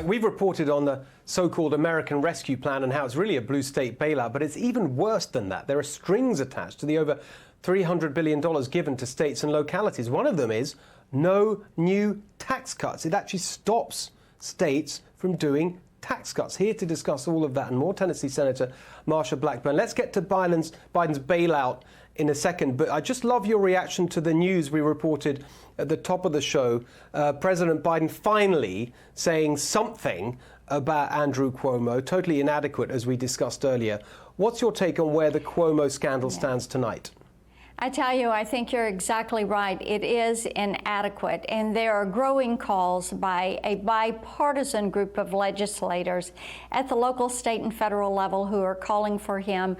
We've reported on the so-called American Rescue Plan and how it's really a blue state bailout, but it's even worse than that. There are strings attached to the over $300 billion given to states and localities. One of them is no new tax cuts. It actually stops states from doing tax cuts. Here to discuss all of that and more, Tennessee Senator Marsha Blackburn. Let's get to Biden's bailout in a second, but I just love your reaction to the news we reported at the top of the show. President Biden finally saying something about Andrew Cuomo, totally inadequate, as we discussed earlier. What's your take on where the Cuomo scandal stands tonight? I tell you, I think you're exactly right. It is inadequate, and there are growing calls by a bipartisan group of legislators at the local, state, and federal level who are calling for him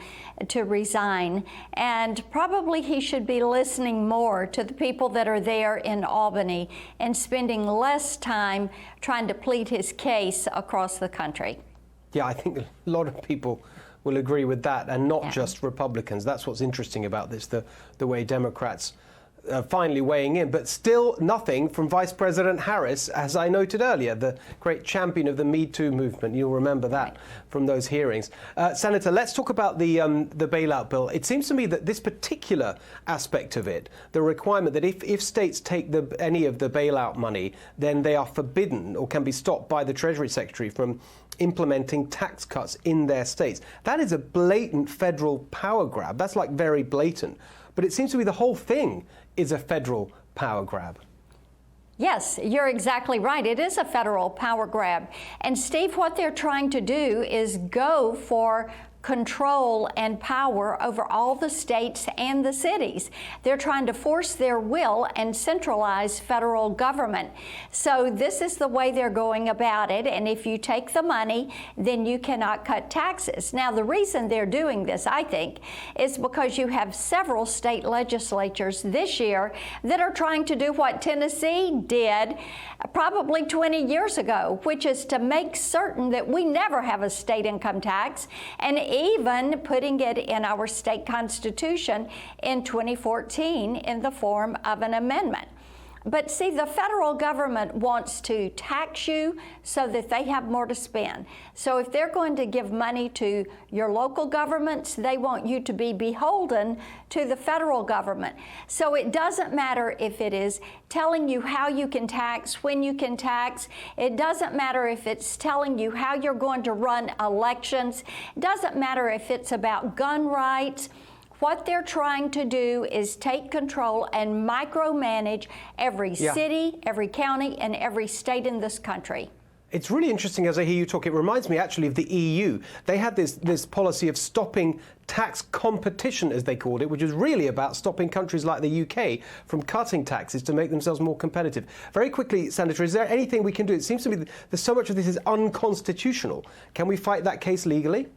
to resign. And probably he should be listening more to the people that are there in Albany and spending less time trying to plead his case across the country. Yeah, I think a lot of people will agree with that, and not just Republicans. That's what's interesting about this, the way Democrats are finally weighing in. But still nothing from Vice President Harris, as I noted earlier, the great champion of the Me Too movement. You'll remember that from those hearings. Senator, let's talk about the bailout bill. It seems to me that this particular aspect of it, the requirement that if states take any of the bailout money, then they are forbidden or can be stopped by the Treasury Secretary from implementing tax cuts in their states. That is a blatant federal power grab. That's like very blatant. But it seems to me the whole thing is a federal power grab. Yes, you're exactly right. It is a federal power grab. And Steve, what they're trying to do is go for control and power over all the states and the cities. They're trying to force their will and centralize federal government. So this is the way they're going about it. And if you take the money, then you cannot cut taxes. Now, the reason they're doing this, I think, is because you have several state legislatures this year that are trying to do what Tennessee did probably 20 years ago, which is to make certain that we never have a state income tax, and even putting it in our state constitution in 2014 in the form of an amendment. But see, the federal government wants to tax you so that they have more to spend. So if they're going to give money to your local governments, they want you to be beholden to the federal government. So it doesn't matter if it is telling you how you can tax, when you can tax. It doesn't matter if it's telling you how you're going to run elections. It doesn't matter if it's about gun rights. What they're trying to do is take control and micromanage every city, every county, and every state in this country. It's really interesting as I hear you talk. It reminds me actually of the EU. They had this policy of stopping tax competition, as they called it, which is really about stopping countries like the UK from cutting taxes to make themselves more competitive. Very quickly, Senator, is there anything we can do? It seems to me that so much of this is unconstitutional. Can we fight that case legally?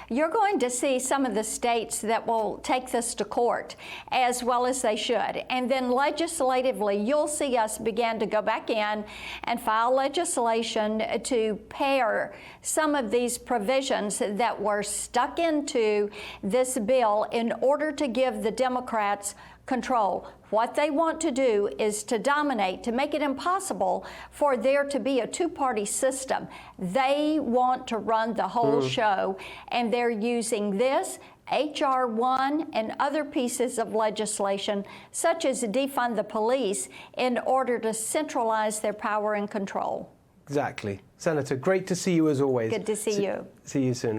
You're going to see some of the states that will take this to court, as well as they should. And then legislatively, you'll see us begin to go back in and file legislation to pair some of these provisions that were stuck into this bill in order to give the Democrats control. What they want to do is to dominate, to make it impossible for there to be a two-party system. They want to run the whole show, and they're using this, H.R. 1 and other pieces of legislation, such as defund the police, in order to centralize their power and control. Exactly. Senator, great to see you as always. Good to see you. See you soon.